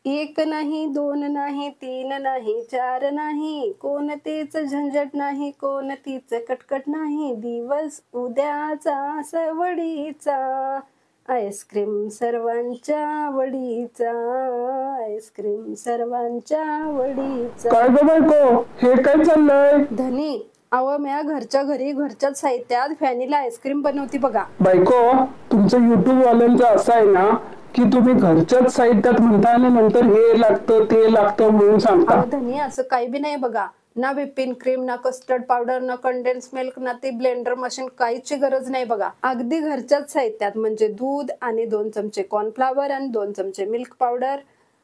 एक नाही, दोन नाही, तीन नाही, चार नाही, कोणतेच झंझट नाही, कोणतीच कटकट नाही, दिवस उद्याचा सवडीचा, आईस्क्रीम सर्वांच्या आवडीचा, आईस्क्रीम सर्वांच्या आवडीचा. काय ग बायको, हे काय चाललंय? धनी, अहो म्या घरच्या घरी घरच्याच साहित्यात व्हॅनिला आईस्क्रीम बनवती बघा. बायको, तुमचं युट्यूब वाल्यांचं असं आहे ना की तुम्ही घरच्याच साहित्यात म्हणता आणि नंतर हे लागतं ते लागतं म्हणून सांगता. अहो धनी, असं काही बी नाही बघा. ना व्हिपिंग क्रीम, ना कस्टर्ड पावडर, ना कंडेन्स मिल्क, ना ती ब्लेंडर मशीन, काहीची गरज नाही बघा. अगदी घरच्याच साहित्यात म्हणजे दूध आणि 2 चमचे कॉर्नफ्लॉवर आणि 2 चमचे मिल्क पावडर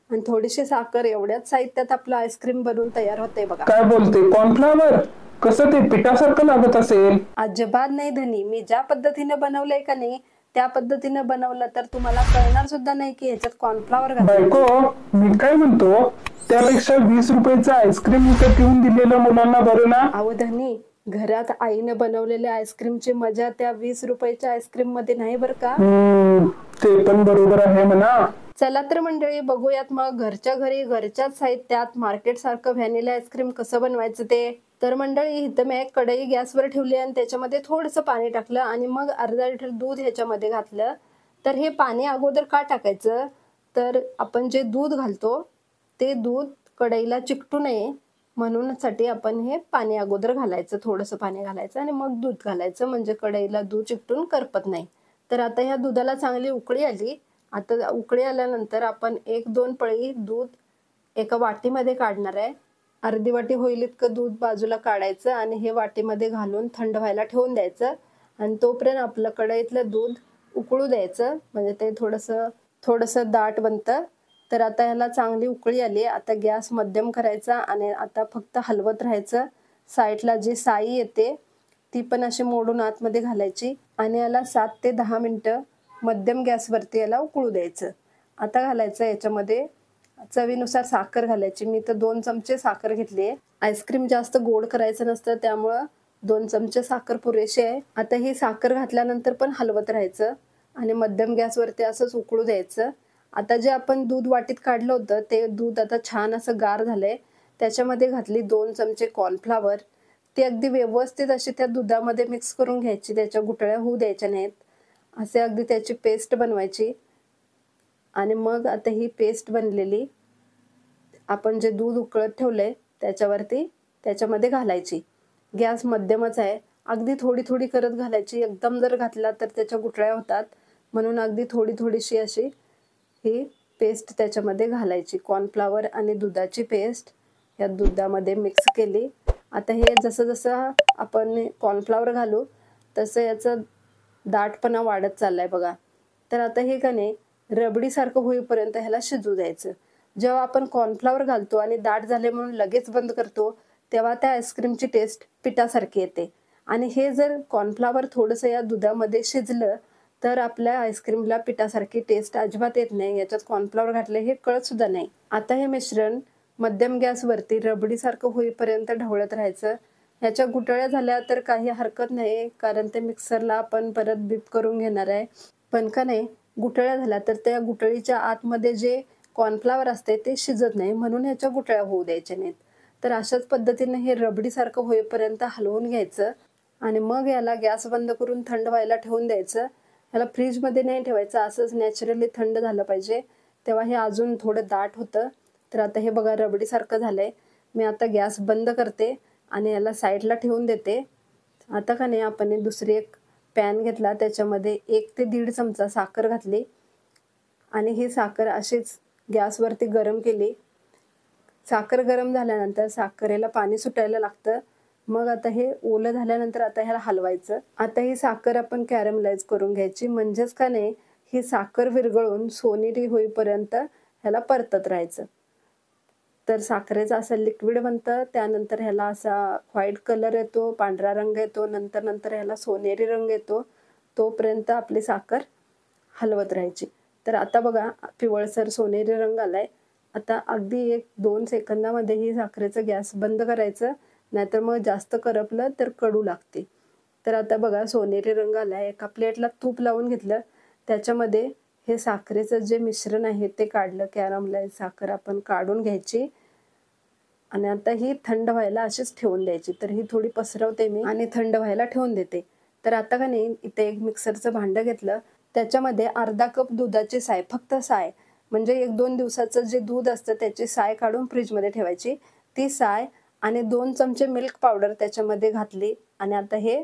आणि थोडीशी साखर, एवढ्याच साहित्यात आपलं आईस्क्रीम बनवून तयार होते बघा. काय बोलते? कॉर्नफ्लॉवर? कसं ते पिठासारखं लागत असेल? अजिबात नाही धनी, मी ज्या पद्धतीने बनवलंय का नाही त्या पद्धतीने बनवलं तर तुम्हाला कळणार सुद्धा नाही की ह्याच्यात कॉर्नफ्लॉवर घातलंय. बायको, मी काय म्हणतो, त्यापेक्षा 20 रुपयाचं आईस्क्रीम विकत घेऊन दिलेलं मुलांना बरं ना? अहो धनी, घरात आईने बनवलेल्या आईस्क्रीमची मजा त्या 20 रुपयाच्या आईस्क्रीम मध्ये नाही बरं का. ते पण बरोबर आहे म्हणा. चला तर मंडळी, बघूयात मग घरच्या घरी घरच्याच साहित्यात मार्केट सारखं व्हॅनिला आईस्क्रीम कसं बनवायचं ते. तर मंडळी, इथं मी एक कढई गॅसवर ठेवली आणि त्याच्यामध्ये थोडंसं पाणी टाकलं आणि मग अर्धा लिटर दूध ह्याच्यामध्ये घातलं. तर हे पाणी अगोदर का टाकायचं, तर आपण जे दूध घालतो ते दूध कढईला चिकटू नये म्हणूनसाठी आपण हे पाणी अगोदर घालायचं, थोडंसं पाणी घालायचं आणि मग दूध घालायचं, म्हणजे कढईला दूध चिकटून करपत नाही. तर आता ह्या दुधाला चांगली उकळी आली. आता उकळी आल्यानंतर आपण 1-2 पळी दूध एका वाटीमध्ये काढणार आहे. अर्धी वाटी होईल इतकं दूध बाजूला काढायचं आणि हे वाटीमध्ये घालून थंड व्हायला ठेवून द्यायचं आणि तोपर्यंत आपलं कढईतलं दूध उकळू द्यायचं, म्हणजे ते थोडंसं दाट बनतं. तर आता ह्याला चांगली उकळी आली. आता गॅस मध्यम करायचा आणि आता फक्त हलवत राहायचं. साईडला जी साई येते ती पण अशी मोडून आतमध्ये घालायची आणि याला 7 ते 10 मिनिटं मध्यम गॅसवरती याला उकळू द्यायचं. आता घालायचं याच्यामध्ये चवीनुसार साखर घालायची. मी तर 2 चमचे साखर घेतली आहे. आईस्क्रीम जास्त गोड करायचं नसतं त्यामुळं 2 चमचे साखर पुरेशी आहे. आता ही साखर घातल्यानंतर पण हलवत राहायचं आणि मध्यम गॅसवरती असंच उकळू द्यायचं. आता जे आपण दूध वाटीत काढलं होतं ते दूध आता छान असं गार झालंय. त्याच्यामध्ये घातली 2 चमचे कॉर्नफ्लॉवर. ती अगदी व्यवस्थित अशी त्या दुधामध्ये मिक्स करून घ्यायची, त्याच्या गुठळ्या होऊ द्यायच्या नाहीत. असे अगदी त्याची पेस्ट बनवायची आणि मग आता ही पेस्ट बनलेली आपण जे दूध उकळत ठेवलंय त्याच्यामध्ये घालायची. गॅस मध्यमच आहे. अगदी थोडी थोडी करत घालायची. एकदम जर घातला तर त्याच्या गुठळ्या होतात, म्हणून अगदी थोडी थोडीशी अशी ही पेस्ट त्याच्यामध्ये घालायची. कॉर्नफ्लॉवर आणि दुधाची पेस्ट या दुधामध्ये मिक्स केली. आता हे जसं जसं आपण कॉर्नफ्लॉवर घालू तसं याचं दाटपणा वाढत चाललाय बघा. तर आता हे का नाही रबडीसारखं होईपर्यंत ह्याला शिजू द्यायचं. जेव्हा आपण कॉर्नफ्लॉवर घालतो आणि दाट झाले म्हणून लगेच बंद करतो तेव्हा त्या आईस्क्रीमची टेस्ट पिठासारखी येते. आणि हे जर कॉर्नफ्लॉवर थोडंसं या दुधामध्ये शिजलं तर आपल्या आईस्क्रीमला पिठासारखी टेस्ट अजिबात येत नाही. याच्यात कॉर्नफ्लॉवर घातले हे कळत सुद्धा नाही. आता हे मिश्रण मध्यम गॅसवरती रबडीसारखं होईपर्यंत ढवळत राहायचं. ह्याच्या गुठळ्या झाल्या तर काही हरकत नाही, कारण ते मिक्सरला आपण परत बीप करून घेणार आहे. पण का नाही गुठळ्या झाल्या तर त्या गुठळीच्या आतमध्ये जे कॉर्नफ्लॉवर असते ते शिजत नाही, म्हणून ह्याच्या गुठळ्या होऊ द्यायच्या नाहीत. तर अशाच पद्धतीने हे रबडीसारखं होईपर्यंत हलवून घ्यायचं आणि मग याला गॅस बंद करून थंड व्हायला ठेवून द्यायचं. ह्याला फ्रीजमध्ये नाही ठेवायचं, असंच नॅचरली थंड झालं पाहिजे, तेव्हा हे अजून थोडं दाट होतं. तर आता हे बघा रबडीसारखं झालंय. मी आता गॅस बंद करते आणि याला साईडला ठेवून देते. आता का नाही आपण दुसरी एक पॅन घेतला, त्याच्यामध्ये 1 ते 1.5 चमचा साखर घातली आणि ही साखर अशीच गॅसवरती गरम केली. साखर गरम झाल्यानंतर साखरेला पाणी सुटायला लागतं. मग आता हे ओलं झाल्यानंतर आता ह्याला हलवायचं. आता ही साखर आपण कॅरमलाइज करून घ्यायची, म्हणजेच का नाही ही साखर विरघळून सोनेरी होईपर्यंत ह्याला परतत राहायचं. तर साखरेचं असं लिक्विड बनतं. त्यानंतर ह्याला असा व्हाईट कलर येतो, पांढरा रंग येतो, नंतर ह्याला सोनेरी रंग येतो. तोपर्यंत आपली साखर हलवत राहायची. तर आता बघा पिवळसर सोनेरी रंग आलाय. आता अगदी 1-2 सेकंदामध्ये ही साखरेचं गॅस बंद करायचं, नाहीतर मग जास्त करपलं तर कडू लागते. तर आता बघा सोनेरी रंग आलाय. एका प्लेटला तूप लावून घेतलं, त्याच्यामध्ये हे साखरेचं जे मिश्रण आहे ते काढलं. कॅरमलाईज साखर आपण काढून घ्यायची आणि आता ही थंड व्हायला अशीच ठेवून द्यायची. तर ही थोडी पसरवते मी आणि थंड व्हायला ठेवून देते. तर आता का नाही इथे एक मिक्सरचं भांडं घेतलं. त्याच्यामध्ये अर्धा कप दुधाची साय, फक्त साय, म्हणजे 1-2 दिवसाचं जे दूध असतं त्याची साय काढून फ्रीजमध्ये ठेवायची. ती साय आणि 2 चमचे मिल्क पावडर त्याच्यामध्ये घातली आणि आता हे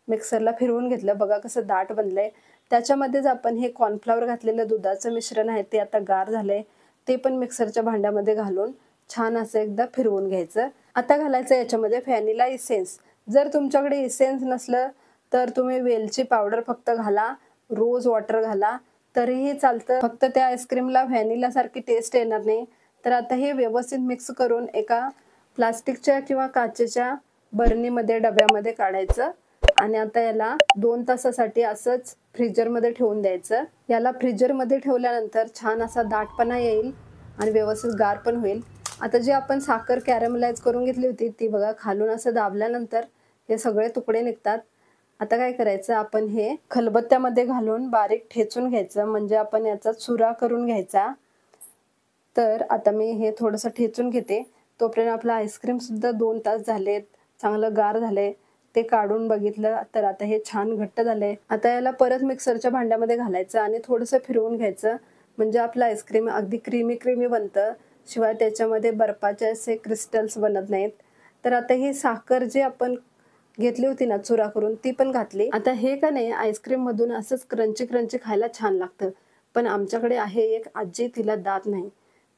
मिक्सरला फिरवून घेतलं. बघा कसं दाट बनलंय. त्याच्यामध्येच आपण हे कॉर्नफ्लॉवर घातलेलं दुधाचं मिश्रण आहे ते आता गार झालंय. ते पण मिक्सरच्या भांड्यामध्ये घालून छान असं एकदा फिरवून घ्यायचं. आता घालायचं याच्यामध्ये व्हॅनिला इसेन्स. जर तुमच्याकडे इसेन्स नसलं तर तुम्ही वेलची पावडर फक्त घाला, रोज वॉटर घाला तरीही चालतं. फक्त त्या आईस्क्रीमला व्हॅनिला सारखी टेस्ट येणार नाही. तर आता हे व्यवस्थित मिक्स करून एका प्लास्टिकच्या किंवा काचेच्या बरणीमध्ये डब्यामध्ये काढायचं आणि आता याला 2 तासासाठी असंच फ्रीजरमध्ये ठेवून द्यायचं. याला फ्रीजरमध्ये ठेवल्यानंतर छान असा दाटपणा येईल आणि व्यवस्थित गार पण होईल. आता जी आपण साखर कॅरमलाइज करून घेतली होती ती बघा खालून असं दाबल्यानंतर हे सगळे तुकडे निघतात. आता काय करायचं, आपण हे खलबत्त्यामध्ये घालून बारीक ठेचून घ्यायचं, म्हणजे आपण याचा चुरा करून घ्यायचा. तर आता मी हे थोडंसं ठेचून घेते. तोपर्यंत आपलं आईस्क्रीम सुद्धा 2 तास झालेत, चांगलं गार झालंय. ते काढून बघितलं तर आता हे छान घट्ट झालंय. आता याला परत मिक्सरच्या भांड्यामध्ये घालायचं आणि थोडंसं फिरवून घ्यायचं, म्हणजे आपलं आईस्क्रीम अगदी क्रीमी बनतं. शिवाय त्याच्यामध्ये बर्फाचे असे क्रिस्टल्स बनत नाहीत. तर आता ही साखर जी आपण घेतली होती ना चुरा करून ती पण घातली. आता हे का नाही आईस्क्रीम मधून असंच क्रंची खायला छान लागतं. पण आमच्याकडे आहे एक आजी, तिला दात नाही.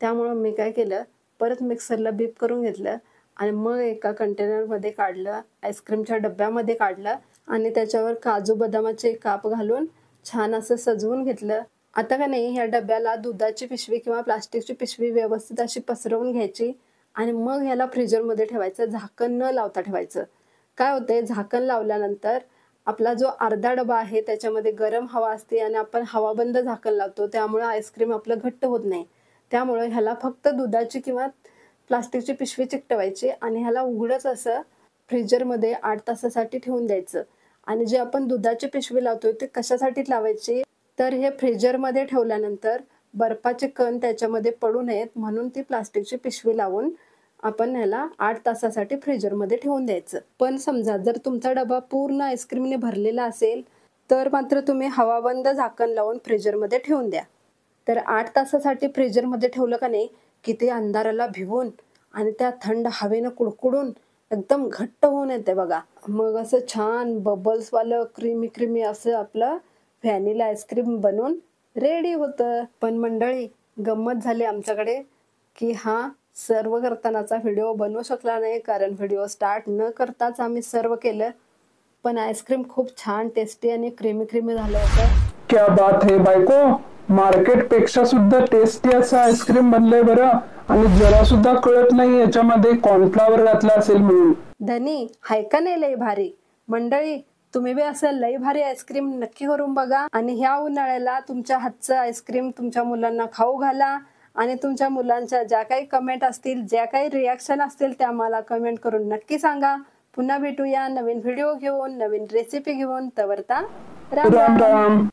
त्यामुळं मी काय केलं, परत मिक्सरला बीप करून घेतलं आणि मग एका कंटेनरमध्ये काढलं, आईस्क्रीमच्या डब्यामध्ये काढलं आणि त्याच्यावर काजू बदामाचे काप घालून छान असं सजवून घेतलं. आता का नाही ह्या डब्याला दुधाची पिशवी किंवा प्लास्टिकची पिशवी व्यवस्थित अशी पसरवून घ्यायची आणि मग ह्याला फ्रीजरमध्ये ठेवायचं. झाकण न लावता ठेवायचं. काय होतंय, झाकण लावल्यानंतर आपला जो अर्धा डबा आहे त्याच्यामध्ये गरम हवा असते आणि आपण हवाबंद झाकण लावतो, त्यामुळे आईस्क्रीम आपलं घट्ट होत नाही. त्यामुळे ह्याला फक्त दुधाची किंवा प्लास्टिकची पिशवी चिकटवायची आणि ह्याला उघडच असं फ्रीजरमध्ये 8 तासासाठी ठेवून द्यायचं. आणि जे आपण दुधाची पिशवी लावतोय ते कशासाठी लावायची, तर हे फ्रीजरमध्ये ठेवल्यानंतर बर्फाचे कण त्याच्यामध्ये पडू नयेत म्हणून ती प्लास्टिकची पिशवी लावून आपण ह्याला 8 तासासाठी फ्रीजरमध्ये ठेवून द्यायचं. पण समजा जर तुमचा डबा पूर्ण आईस्क्रीमने भरलेला असेल तर मात्र तुम्ही हवाबंद झाकण लावून फ्रीजरमध्ये ठेवून द्या. तर 8 तासासाठी फ्रीजरमध्ये ठेवलं का नाही की ते अंधाराला भिवून आणि त्या थंड हवेनं कुडकुडून एकदम घट्ट होऊन येते बघा. मग असं छान बबल्सवालं क्रीमी असं आपलं व्हॅनिला आईस्क्रीम बनून रेडी होतं. पण मंडळी गंमत झाली आमच्याकडे की हा सर्व करतानाचा व्हिडिओ बनवू शकला नाही, कारण व्हिडिओ स्टार्ट न करताच आम्ही सर्व केलं. पण आईस्क्रीम खूप छान टेस्टी आणि क्रीमी झालं होतं. क्या बात है बायको, मार्केट पेक्षा सुद्धा टेस्टी असं आईस्क्रीम बनलंय बरं. आणि जरा सुद्धा कळत नाही याच्यामध्ये कॉर्नफ्लॉवर घातला असेल म्हणून. धनी हाय का नाही लय भारी. मंडळी तुम्ही बी असं लय भारी आईस्क्रीम नक्की करून बघा आणि ह्या उन्हाळ्याला तुमच्या हातचं आईस्क्रीम तुमच्या मुलांना खाऊ घाला. आणि तुमच्या मुलांच्या ज्या काही कमेंट असतील, ज्या काही रिॲक्शन असतील त्या मला कमेंट करून नक्की सांगा. पुन्हा भेटूया नवीन व्हिडिओ घेऊन, नवीन रेसिपी घेऊन. तवरता राम राम.